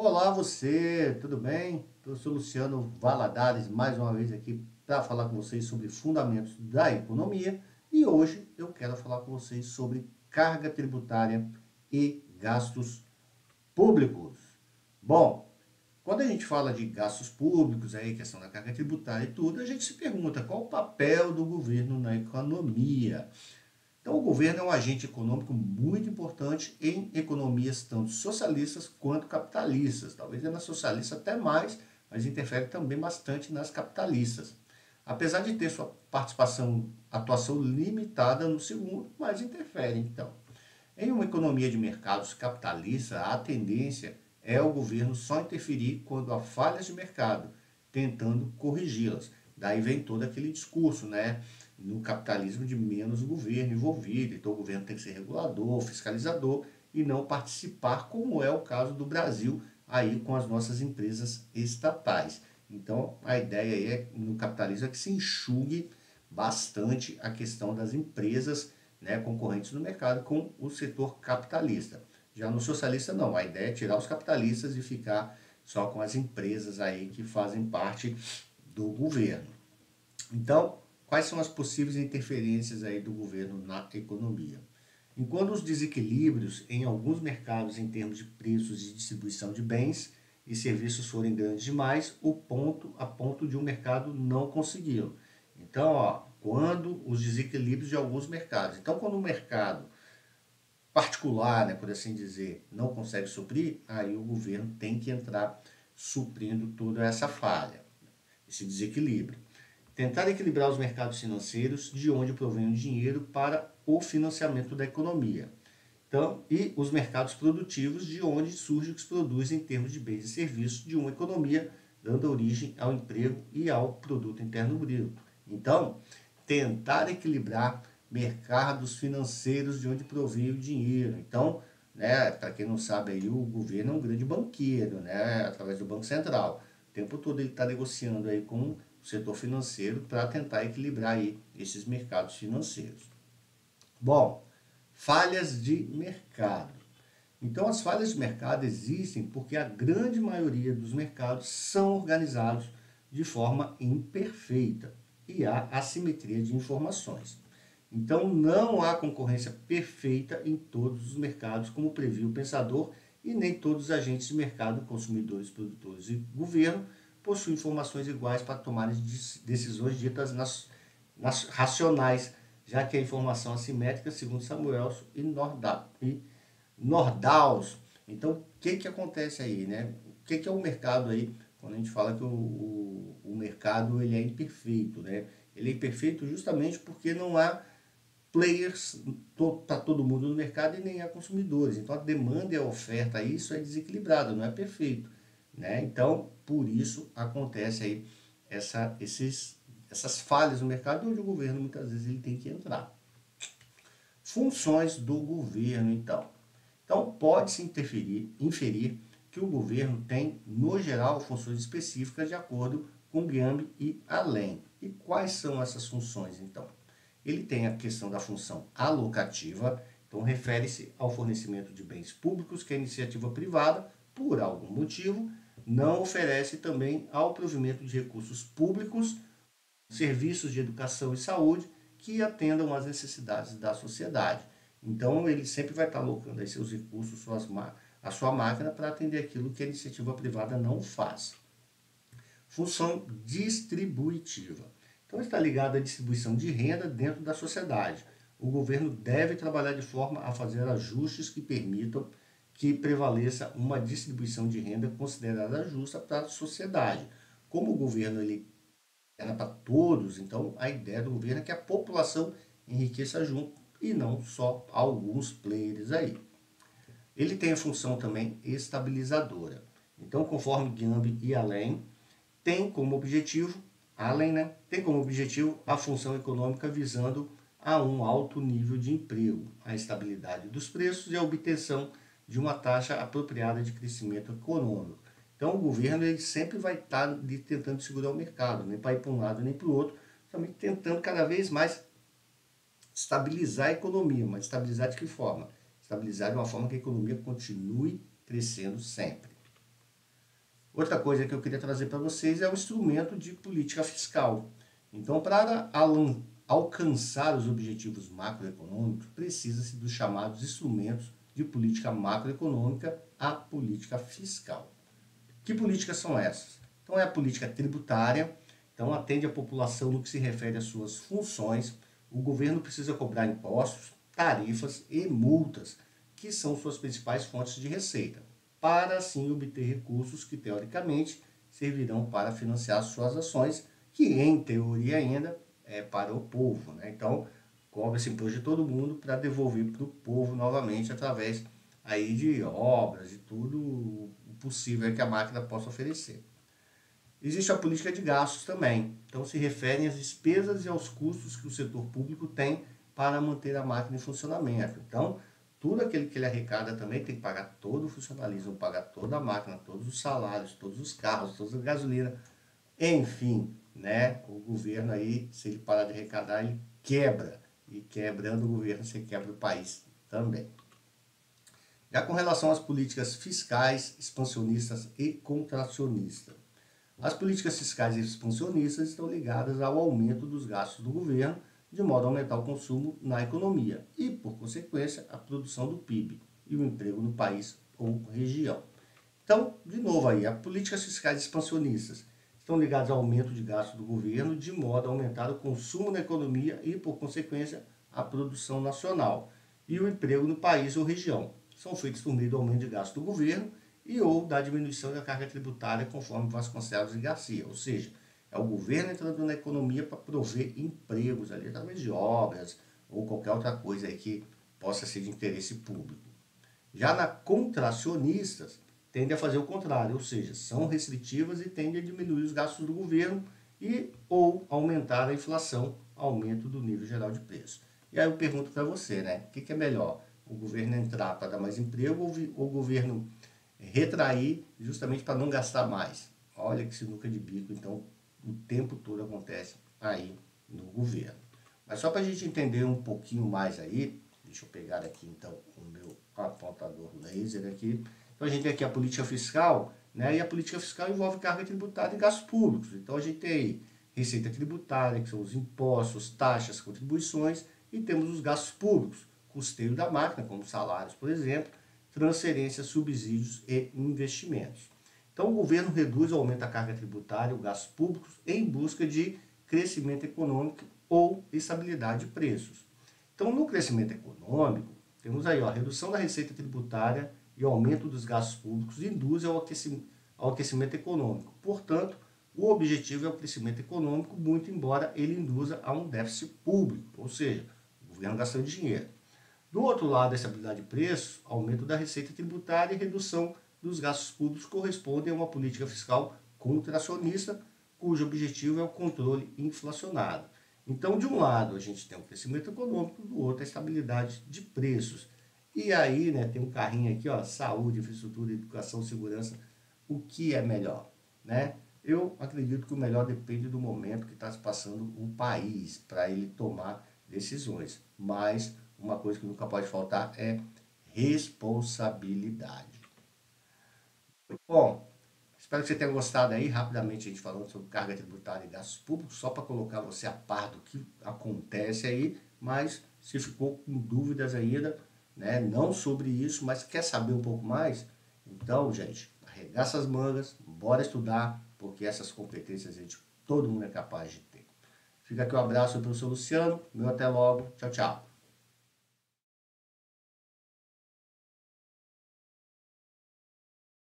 Olá você, tudo bem? Eu sou Luciano Valadares, mais uma vez aqui para falar com vocês sobre fundamentos da economia e hoje eu quero falar com vocês sobre carga tributária e gastos públicos. Bom, quando a gente fala de gastos públicos, aí questão da carga tributária e tudo, a gente se pergunta qual o papel do governo na economia. Então, o governo é um agente econômico muito importante em economias tanto socialistas quanto capitalistas. Talvez na socialista até mais, mas interfere também bastante nas capitalistas. Apesar de ter sua atuação limitada no segundo, mas interfere então. Em uma economia de mercados capitalista, a tendência é o governo só interferir quando há falhas de mercado, tentando corrigi-las. Daí vem todo aquele discurso, né? No capitalismo de menos governo envolvido, então o governo tem que ser regulador, fiscalizador e não participar, como é o caso do Brasil aí com as nossas empresas estatais. Então a ideia aí no capitalismo é que se enxugue bastante a questão das empresas, né, concorrentes no mercado com o setor capitalista. Já no socialista não, a ideia é tirar os capitalistas e ficar só com as empresas aí que fazem parte do governo. Então, quais são as possíveis interferências aí do governo na economia? Enquanto os desequilíbrios em alguns mercados em termos de preços e distribuição de bens e serviços forem grandes demais, a ponto de um mercado não consegui-lo. Então, quando os desequilíbrios de alguns mercados. Então, quando o mercado particular, né, por assim dizer, não consegue suprir, aí o governo tem que entrar suprindo toda essa falha, esse desequilíbrio. Tentar equilibrar os mercados financeiros de onde provém o dinheiro para o financiamento da economia. Então, e os mercados produtivos de onde surge o que se produz em termos de bens e serviços de uma economia, dando origem ao emprego e ao produto interno bruto. Então, tentar equilibrar mercados financeiros de onde provém o dinheiro. Então, né, para quem não sabe aí, o governo é um grande banqueiro, né, através do Banco Central. O tempo todo ele está negociando aí com o setor financeiro para tentar equilibrar aí esses mercados financeiros. Bom, falhas de mercado. Então, as falhas de mercado existem porque a grande maioria dos mercados são organizados de forma imperfeita e há assimetria de informações. Então, não há concorrência perfeita em todos os mercados, como previu o pensador, e nem todos os agentes de mercado, consumidores, produtores e governo, possuem informações iguais para tomarem decisões ditas racionais, já que a informação assimétrica, segundo Samuelson e Nordaus. Então, o que acontece aí, né? O que é o mercado aí, quando a gente fala que o mercado ele é imperfeito, né? Ele é imperfeito justamente porque não há players para todo mundo no mercado e nem há consumidores. Então, a demanda e a oferta, isso é desequilibrado, não é perfeito, né? Então, por isso acontece aí essas falhas no mercado, onde o governo muitas vezes ele tem que entrar. Funções do governo, então. Então, pode-se inferir que o governo tem, no geral, funções específicas de acordo com Gramsci e além. E quais são essas funções, então? Ele tem a questão da função alocativa, então refere-se ao fornecimento de bens públicos que a iniciativa privada, por algum motivo, não oferece também ao provimento de recursos públicos, serviços de educação e saúde que atendam às necessidades da sociedade. Então, ele sempre vai estar alocando aí seus recursos, a sua máquina para atender aquilo que a iniciativa privada não faz. Função distributiva. Então, está ligado à distribuição de renda dentro da sociedade. O governo deve trabalhar de forma a fazer ajustes que permitam que prevaleça uma distribuição de renda considerada justa para a sociedade. Como o governo ele era para todos, então a ideia do governo é que a população enriqueça junto e não só alguns players aí. Ele tem a função também estabilizadora. Então, conforme Gramsci e Allen, tem como objetivo, tem como objetivo a função econômica visando a um alto nível de emprego, a estabilidade dos preços e a obtenção de uma taxa apropriada de crescimento econômico. Então, o governo ele sempre vai estar tentando segurar o mercado, nem para ir para um lado nem para o outro, também tentando cada vez mais estabilizar a economia. Mas estabilizar de que forma? Estabilizar de uma forma que a economia continue crescendo sempre. Outra coisa que eu queria trazer para vocês é o instrumento de política fiscal. Então, para alcançar os objetivos macroeconômicos, precisa-se dos chamados instrumentos de política macroeconômica, a política fiscal. Que políticas são essas? Então, é a política tributária, então atende a população no que se refere às suas funções. O governo precisa cobrar impostos, tarifas e multas, que são suas principais fontes de receita, para assim obter recursos que, teoricamente, servirão para financiar suas ações, que, em teoria ainda, é para o povo, né? Então, cobra-se imposto de todo mundo para devolver para o povo novamente através aí de obras e tudo o possível que a máquina possa oferecer. Existe a política de gastos também, então se referem às despesas e aos custos que o setor público tem para manter a máquina em funcionamento. Então, tudo aquilo que ele arrecada também tem que pagar todo o funcionalismo, pagar toda a máquina, todos os salários, todos os carros, toda a gasolina, enfim, né? O governo aí, se ele parar de arrecadar, ele quebra. E quebrando o governo, você quebra o país também. Já com relação às políticas fiscais, expansionistas e contracionistas. As políticas fiscais expansionistas estão ligadas ao aumento dos gastos do governo, de modo a aumentar o consumo na economia e, por consequência, a produção do PIB e o emprego no país ou região. Então, de novo aí, as políticas fiscais expansionistas estão ligadas ao aumento de gastos do governo, de modo a aumentar o consumo na economia e, por consequência, a produção nacional e o emprego no país ou região. São feitos por meio do aumento de gastos do governo e ou da diminuição da carga tributária, conforme Vasconcelos e Garcia. Ou seja, é o governo entrando na economia para prover empregos ali, através de obras ou qualquer outra coisa aí que possa ser de interesse público. Já na contracionistas, tende a fazer o contrário, ou seja, são restritivas e tendem a diminuir os gastos do governo e ou aumentar a inflação, aumento do nível geral de preço. E aí eu pergunto para você, né, o que é melhor? O governo entrar para dar mais emprego ou o governo retrair justamente para não gastar mais? Olha que sinuca de bico, então o tempo todo acontece aí no governo. Mas só para a gente entender um pouquinho mais aí, deixa eu pegar aqui então o meu apontador laser aqui. Então a gente tem aqui a política fiscal, né? E a política fiscal envolve carga tributária e gastos públicos. Então a gente tem receita tributária, que são os impostos, taxas, contribuições, e temos os gastos públicos, custeio da máquina, como salários, por exemplo, transferências, subsídios e investimentos. Então o governo reduz ou aumenta a carga tributária e os gastos públicos em busca de crescimento econômico ou estabilidade de preços. Então no crescimento econômico, temos aí a redução da receita tributária e o aumento dos gastos públicos induz ao aquecimento econômico. Portanto, o objetivo é o crescimento econômico, muito embora ele induza a um déficit público, ou seja, o governo gastando dinheiro. Do outro lado, a estabilidade de preços, aumento da receita tributária e redução dos gastos públicos correspondem a uma política fiscal contracionista, cujo objetivo é o controle inflacionário. Então, de um lado, a gente tem o crescimento econômico, do outro, a estabilidade de preços. E aí, né, tem um carrinho aqui, ó, saúde, infraestrutura, educação, segurança. O que é melhor, né? Eu acredito que o melhor depende do momento que está se passando o país para ele tomar decisões. Mas uma coisa que nunca pode faltar é responsabilidade. Bom, espero que você tenha gostado aí, rapidamente a gente falando sobre carga tributária e gastos públicos, só para colocar você a par do que acontece aí, mas se ficou com dúvidas ainda, né, não sobre isso, mas quer saber um pouco mais, então, gente, arregaça as mangas, bora estudar, porque essas competências todo mundo é capaz de ter. Fica aqui um abraço para o professor Luciano, meu até logo, tchau, tchau.